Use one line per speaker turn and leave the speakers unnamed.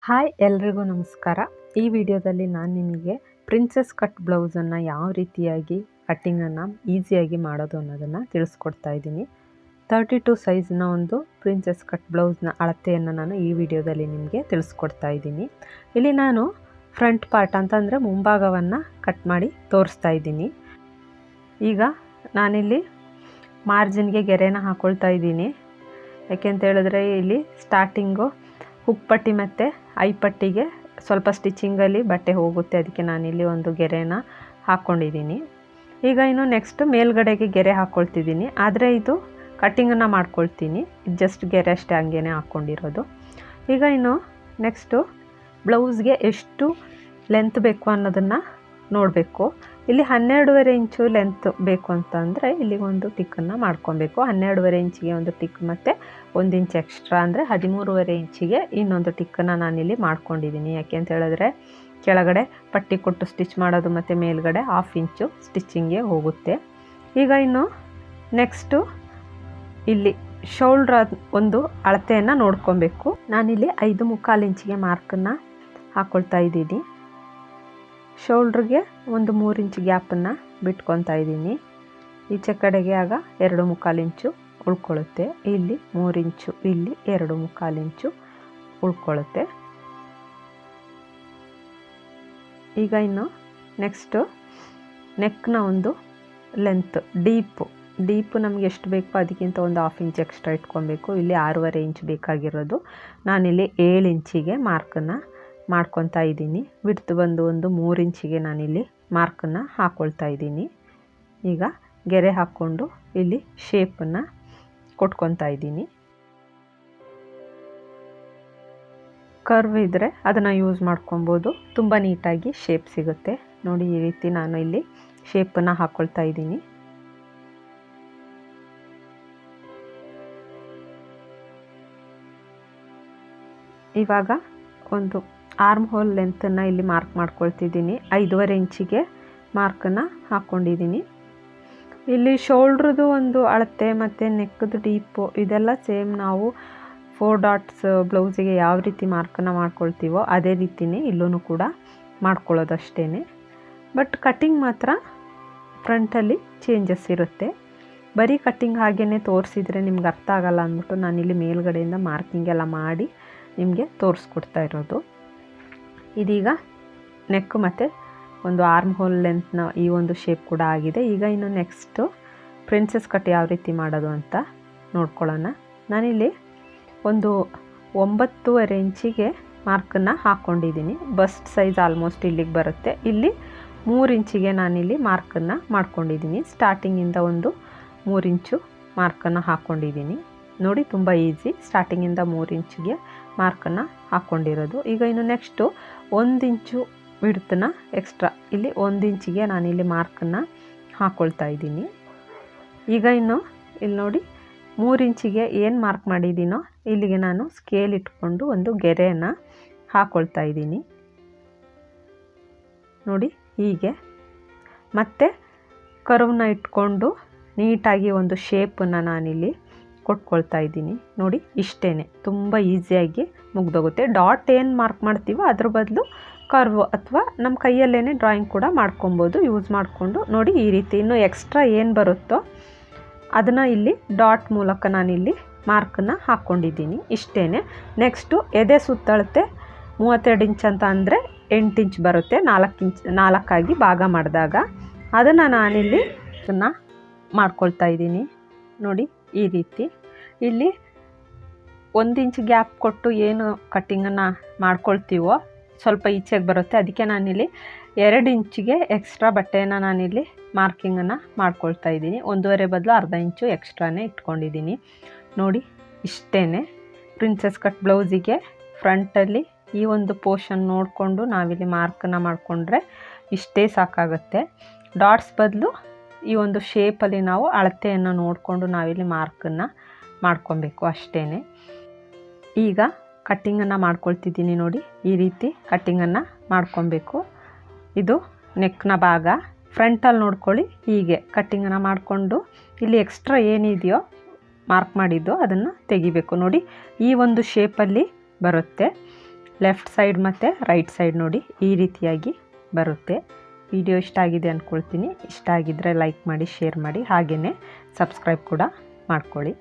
Hi ಎಲ್ರಿಗೂ ನಮಸ್ಕಾರ. ಈ ವಿಡಿಯೋದಲ್ಲಿ ನಾನು ನಿಮಗೆ ಪ್ರಿನ್ಸೆಸ್ ಕಟ್ ಬ್ಲೌಸನ್ನು ಯಾವ ರೀತಿಯಾಗಿ ಕಟ್ಟಿಂಗನ್ನು ಈಸಿಯಾಗಿ ಮಾಡೋದು ಅನ್ನೋದನ್ನು ತಿಳಿಸ್ಕೊಡ್ತಾ ಇದ್ದೀನಿ. 32 ಸೈಜ್ನ ಒಂದು ಪ್ರಿನ್ಸೆಸ್ ಕಟ್ ಬ್ಲೌಸ್ನ ಅಳತೆಯನ್ನು ನಾನು ಈ ವಿಡಿಯೋದಲ್ಲಿ ನಿಮಗೆ ತಿಳಿಸ್ಕೊಡ್ತಾ ಇದ್ದೀನಿ. ಇಲ್ಲಿ ನಾನು ಫ್ರಂಟ್ ಪಾರ್ಟ್ ಅಂತಂದರೆ ಮುಂಭಾಗವನ್ನು ಕಟ್ ಮಾಡಿ ತೋರಿಸ್ತಾ ಇದ್ದೀನಿ. ಈಗ ನಾನಿಲ್ಲಿ ಮಾರ್ಜಿನ್ಗೆ ಗೆರೆನ ಹಾಕ್ಕೊಳ್ತಾ ಇದ್ದೀನಿ. ಯಾಕೆಂತ ಹೇಳಿದ್ರೆ ಇಲ್ಲಿ ಸ್ಟಾರ್ಟಿಂಗು ಹುಕ್ ಪಟ್ಟಿ ಮತ್ತು ಐ ಪಟ್ಟಿಗೆ ಸ್ವಲ್ಪ ಸ್ಟಿಚಿಂಗಲ್ಲಿ ಬಟ್ಟೆ ಹೋಗುತ್ತೆ, ಅದಕ್ಕೆ ನಾನಿಲ್ಲಿ ಒಂದು ಗೆರೆನ ಹಾಕ್ಕೊಂಡಿದ್ದೀನಿ. ಈಗ ಇನ್ನು ನೆಕ್ಸ್ಟ್ ಮೇಲ್ಗಡೆಗೆ ಗೆರೆ ಹಾಕ್ಕೊಳ್ತಿದ್ದೀನಿ, ಆದರೆ ಇದು ಕಟ್ಟಿಂಗನ್ನು ಮಾಡ್ಕೊಳ್ತೀನಿ. ಇದು ಜಸ್ಟ್ ಗೆರೆ ಅಷ್ಟೇ ಹಂಗೇ ಹಾಕ್ಕೊಂಡಿರೋದು. ಈಗ ಇನ್ನು ನೆಕ್ಸ್ಟು ಬ್ಲೌಸ್ಗೆ ಎಷ್ಟು ಲೆಂತ್ ಬೇಕು ಅನ್ನೋದನ್ನು ನೋಡಬೇಕು. ಇಲ್ಲಿ 12.5 ಇಂಚು ಲೆಂತ್ ಬೇಕು ಅಂತಂದರೆ ಇಲ್ಲಿಗೆ ಒಂದು ಟಿಕ್ಕನ್ನು ಮಾಡ್ಕೊಬೇಕು. 12.5 ಇಂಚಿಗೆ ಒಂದು ಟಿಕ್ ಮತ್ತು 1 ಇಂಚ್ ಎಕ್ಸ್ಟ್ರಾ ಅಂದರೆ 13.5 ಇಂಚಿಗೆ ಇನ್ನೊಂದು ಟಿಕ್ಕನ್ನು ನಾನಿಲ್ಲಿ ಮಾಡ್ಕೊಂಡಿದ್ದೀನಿ. ಯಾಕೆ ಅಂತ ಹೇಳಿದ್ರೆ ಕೆಳಗಡೆ ಪಟ್ಟಿ ಕೊಟ್ಟು ಸ್ಟಿಚ್ ಮಾಡೋದು ಮತ್ತು ಮೇಲ್ಗಡೆ 1/2 ಇಂಚು ಸ್ಟಿಚಿಂಗ್ಗೆ ಹೋಗುತ್ತೆ. ಈಗ ಇನ್ನು ನೆಕ್ಸ್ಟು ಇಲ್ಲಿ ಶೋಲ್ಡ್ರ್ ಒಂದು ಅಳತೆಯನ್ನು ನೋಡ್ಕೊಬೇಕು. ನಾನಿಲ್ಲಿ 5.25 ಇಂಚಿಗೆ ಮಾರ್ಕನ್ನು ಹಾಕ್ಕೊಳ್ತಾ ಇದ್ದೀನಿ. ಶೋಲ್ಡ್ರಿಗೆ ಒಂದು 3 ಇಂಚ್ ಗ್ಯಾಪನ್ನು ಬಿಟ್ಕೊತಾ ಇದ್ದೀನಿ. ಈಚೆ ಕಡೆಗೆ ಆಗ 2.25 ಇಂಚು ಉಳ್ಕೊಳ್ಳುತ್ತೆ. ಇಲ್ಲಿ 3 ಇಂಚು, ಇಲ್ಲಿ 2.25 ಇಂಚು ಉಳ್ಕೊಳ್ಳುತ್ತೆ. ಈಗ ಇನ್ನು ನೆಕ್ಸ್ಟು ನೆಕ್ನ ಒಂದು ಲೆಂತ್ ಡೀಪು ನಮಗೆ ಎಷ್ಟು ಬೇಕೋ ಅದಕ್ಕಿಂತ ಒಂದು 1/2 ಇಂಚ್ ಎಕ್ಸ್ಟ್ರಾ ಇಟ್ಕೊಬೇಕು. ಇಲ್ಲಿ 6.25 ಇಂಚ್ ಬೇಕಾಗಿರೋದು. ನಾನಿಲ್ಲಿ 7 ಇಂಚಿಗೆ ಮಾರ್ಕನ್ನು ಮಾಡ್ಕೊತಾ ಇದ್ದೀನಿ. ಬಿಡ್ತು ಬಂದು ಒಂದು 3 ಇಂಚಿಗೆ ನಾನಿಲ್ಲಿ ಮಾರ್ಕನ್ನು ಹಾಕ್ಕೊಳ್ತಾ ಇದ್ದೀನಿ. ಈಗ ಗೆರೆ ಹಾಕ್ಕೊಂಡು ಇಲ್ಲಿ ಶೇಪನ್ನು ಕೊಟ್ಕೊತಾ ಇದ್ದೀನಿ. ಕರ್ವ್ ಇದ್ದರೆ ಅದನ್ನು ಯೂಸ್ ಮಾಡ್ಕೊಬೋದು, ತುಂಬ ನೀಟಾಗಿ ಶೇಪ್ ಸಿಗುತ್ತೆ. ನೋಡಿ ಈ ರೀತಿ ನಾನು ಇಲ್ಲಿ ಶೇಪನ್ನು ಹಾಕ್ಕೊಳ್ತಾ ಇದ್ದೀನಿ. ಇವಾಗ ಒಂದು ಆರ್ಮ್ ಹೋಲ್ ಲೆಂತನ್ನು ಇಲ್ಲಿ ಮಾರ್ಕ್ ಮಾಡ್ಕೊಳ್ತಿದ್ದೀನಿ. 5.25 ಇಂಚಿಗೆ ಮಾರ್ಕನ್ನು ಹಾಕ್ಕೊಂಡಿದ್ದೀನಿ. ಇಲ್ಲಿ ಶೋಲ್ಡ್ರದು ಒಂದು ಅಳತೆ ಮತ್ತು ನೆಕ್ದು ಡೀಪು ಇದೆಲ್ಲ ಸೇಮ್ ನಾವು 4 ಡಾಟ್ಸ್ ಬ್ಲೌಸಿಗೆ ಯಾವ ರೀತಿ ಮಾರ್ಕನ್ನು ಮಾಡ್ಕೊಳ್ತೀವೋ ಅದೇ ರೀತಿಯೇ ಇಲ್ಲೂ ಕೂಡ ಮಾಡ್ಕೊಳ್ಳೋದಷ್ಟೇ. ಬಟ್ ಕಟ್ಟಿಂಗ್ ಮಾತ್ರ ಫ್ರಂಟಲ್ಲಿ ಚೇಂಜಸ್ ಇರುತ್ತೆ. ಬರೀ ಕಟ್ಟಿಂಗ್ ಹಾಗೇ ತೋರಿಸಿದರೆ ನಿಮ್ಗೆ ಅರ್ಥ ಆಗಲ್ಲ ಅಂದ್ಬಿಟ್ಟು ನಾನಿಲ್ಲಿ ಮೇಲ್ಗಡೆಯಿಂದ ಮಾರ್ಕಿಂಗ್ ಎಲ್ಲ ಮಾಡಿ ನಿಮಗೆ ತೋರಿಸ್ಕೊಡ್ತಾ ಇರೋದು. ಇದೀಗ ನೆಕ್ ಮತ್ತು ಒಂದು ಆರ್ಮ್ ಹೋಲ್ ಲೆಂತ್ನ ಈ ಒಂದು ಶೇಪ್ ಕೂಡ ಆಗಿದೆ. ಈಗ ಇನ್ನು ನೆಕ್ಸ್ಟು ಪ್ರಿನ್ಸೆಸ್ ಕಟ್ ಯಾವ ರೀತಿ ಮಾಡೋದು ಅಂತ ನೋಡ್ಕೊಳ್ಳೋಣ. ನಾನಿಲ್ಲಿ ಒಂದು 9.25 ಇಂಚಿಗೆ ಮಾರ್ಕನ್ನು ಹಾಕ್ಕೊಂಡಿದ್ದೀನಿ. ಬಸ್ಟ್ ಸೈಜ್ ಆಲ್ಮೋಸ್ಟ್ ಇಲ್ಲಿಗೆ ಬರುತ್ತೆ. ಇಲ್ಲಿ 3 ಇಂಚಿಗೆ ನಾನಿಲ್ಲಿ ಮಾರ್ಕನ್ನು ಮಾಡ್ಕೊಂಡಿದ್ದೀನಿ. ಸ್ಟಾರ್ಟಿಂಗಿಂದ ಒಂದು 3 ಇಂಚು ಮಾರ್ಕನ್ನು ಹಾಕ್ಕೊಂಡಿದ್ದೀನಿ. ನೋಡಿ ತುಂಬ ಈಸಿ. ಸ್ಟಾರ್ಟಿಂಗಿಂದ 3 ಇಂಚಿಗೆ ಮಾರ್ಕನ್ನು ಹಾಕ್ಕೊಂಡಿರೋದು. ಈಗ ಇನ್ನು ನೆಕ್ಸ್ಟು 1 ಇಂಚು ಬಿಡ್ತನ್ನ ಎಕ್ಸ್ಟ್ರಾ ಇಲ್ಲಿ 1 ಇಂಚಿಗೆ ನಾನಿಲ್ಲಿ ಮಾರ್ಕನ್ನು ಹಾಕ್ಕೊಳ್ತಾ ಇದ್ದೀನಿ. ಈಗ ಇನ್ನು ಇಲ್ಲಿ ನೋಡಿ 3 ಇಂಚಿಗೆ ಏನು ಮಾರ್ಕ್ ಮಾಡಿದ್ದೀನೋ ಇಲ್ಲಿಗೆ ನಾನು ಸ್ಕೇಲ್ ಇಟ್ಕೊಂಡು ಒಂದು ಗೆರೆಯನ್ನು ಹಾಕ್ಕೊಳ್ತಾ ಇದ್ದೀನಿ. ನೋಡಿ ಹೀಗೆ ಮತ್ತೆ ಕರ್ವ್ನ ಇಟ್ಕೊಂಡು ನೀಟಾಗಿ ಒಂದು ಶೇಪನ್ನು ನಾನಿಲ್ಲಿ ಕೊಟ್ಕೊಳ್ತಾ ಇದ್ದೀನಿ. ನೋಡಿ ಇಷ್ಟೇ, ತುಂಬ ಈಸಿಯಾಗಿ ಮುಗ್ದೋಗುತ್ತೆ. ಡಾಟ್ ಏನು ಮಾರ್ಕ್ ಮಾಡ್ತೀವೋ ಅದ್ರ ಬದಲು ಕರ್ವ್ ಅಥವಾ ನಮ್ಮ ಕೈಯಲ್ಲೇ ಡ್ರಾಯಿಂಗ್ ಕೂಡ ಮಾಡ್ಕೊಬೋದು ಯೂಸ್ ಮಾಡಿಕೊಂಡು. ನೋಡಿ ಈ ರೀತಿ ಇನ್ನು ಎಕ್ಸ್ಟ್ರಾ ಏನು ಬರುತ್ತೋ ಅದನ್ನು ಇಲ್ಲಿ ಡಾಟ್ ಮೂಲಕ ನಾನಿಲ್ಲಿ ಮಾರ್ಕನ್ನು ಹಾಕ್ಕೊಂಡಿದ್ದೀನಿ. ಇಷ್ಟೇ. ನೆಕ್ಸ್ಟು ಎದೆ ಸುತ್ತಳತೆ 32 ಇಂಚ್ ಅಂತ ಅಂದರೆ 8 ಇಂಚ್ ಬರುತ್ತೆ. 4 ಆಗಿ ಭಾಗ ಮಾಡಿದಾಗ ಅದನ್ನು ನಾನಿಲ್ಲಿ ಅದನ್ನು ಮಾಡ್ಕೊಳ್ತಾ ಇದ್ದೀನಿ. ನೋಡಿ ಈ ರೀತಿ ಇಲ್ಲಿ 1 ಇಂಚ್ ಗ್ಯಾಪ್ ಕೊಟ್ಟು ಏನು ಕಟ್ಟಿಂಗನ್ನು ಮಾಡ್ಕೊಳ್ತೀವೋ ಸ್ವಲ್ಪ ಈಚೆಗೆ ಬರುತ್ತೆ. ಅದಕ್ಕೆ ನಾನಿಲ್ಲಿ 2 ಇಂಚಿಗೆ ಎಕ್ಸ್ಟ್ರಾ ಬಟ್ಟೆಯನ್ನು ನಾನಿಲ್ಲಿ ಮಾರ್ಕಿಂಗನ್ನು ಮಾಡ್ಕೊಳ್ತಾ ಇದ್ದೀನಿ. 1.5 ಬದಲು ಅರ್ಧ ಇಂಚು ಎಕ್ಸ್ಟ್ರಾನೇ ಇಟ್ಕೊಂಡಿದ್ದೀನಿ. ನೋಡಿ ಇಷ್ಟೇ. ಪ್ರಿನ್ಸೆಸ್ ಕಟ್ ಬ್ಲೌಸಿಗೆ ಫ್ರಂಟಲ್ಲಿ ಈ ಒಂದು ಪೋರ್ಷನ್ ನೋಡಿಕೊಂಡು ನಾವಿಲ್ಲಿ ಮಾರ್ಕನ್ನು ಮಾಡಿಕೊಂಡ್ರೆ ಇಷ್ಟೇ ಸಾಕಾಗುತ್ತೆ. ಡಾಟ್ಸ್ ಬದಲು ಈ ಒಂದು ಶೇಪಲ್ಲಿ ನಾವು ಅಳತೆಯನ್ನು ನೋಡಿಕೊಂಡು ನಾವಿಲ್ಲಿ ಮಾರ್ಕನ್ನು ಮಾಡ್ಕೊಬೇಕು ಅಷ್ಟೇ. ಈಗ ಕಟ್ಟಿಂಗನ್ನು ಮಾಡ್ಕೊಳ್ತಿದ್ದೀನಿ. ನೋಡಿ ಈ ರೀತಿ ಕಟ್ಟಿಂಗನ್ನು ಮಾಡ್ಕೊಬೇಕು. ಇದು ನೆಕ್ನ ಭಾಗ. ಫ್ರಂಟಲ್ಲಿ ನೋಡ್ಕೊಳ್ಳಿ ಹೀಗೆ ಕಟ್ಟಿಂಗನ್ನು ಮಾಡಿಕೊಂಡು ಇಲ್ಲಿ ಎಕ್ಸ್ಟ್ರಾ ಏನಿದೆಯೋ ಮಾರ್ಕ್ ಮಾಡಿದ್ದು ಅದನ್ನು ತೆಗಿಬೇಕು. ನೋಡಿ ಈ ಒಂದು ಶೇಪಲ್ಲಿ ಬರುತ್ತೆ. ಲೆಫ್ಟ್ ಸೈಡ್ ಮತ್ತು ರೈಟ್ ಸೈಡ್ ನೋಡಿ ಈ ರೀತಿಯಾಗಿ ಬರುತ್ತೆ. ವಿಡಿಯೋ ಇಷ್ಟ ಆಗಿದೆ ಅಂದ್ಕೊಳ್ತೀನಿ. ಇಷ್ಟ ಆಗಿದ್ದರೆ ಲೈಕ್ ಮಾಡಿ, ಶೇರ್ ಮಾಡಿ, ಹಾಗೆಯೇ ಸಬ್ಸ್ಕ್ರೈಬ್ ಕೂಡ ಮಾಡ್ಕೊಳ್ಳಿ.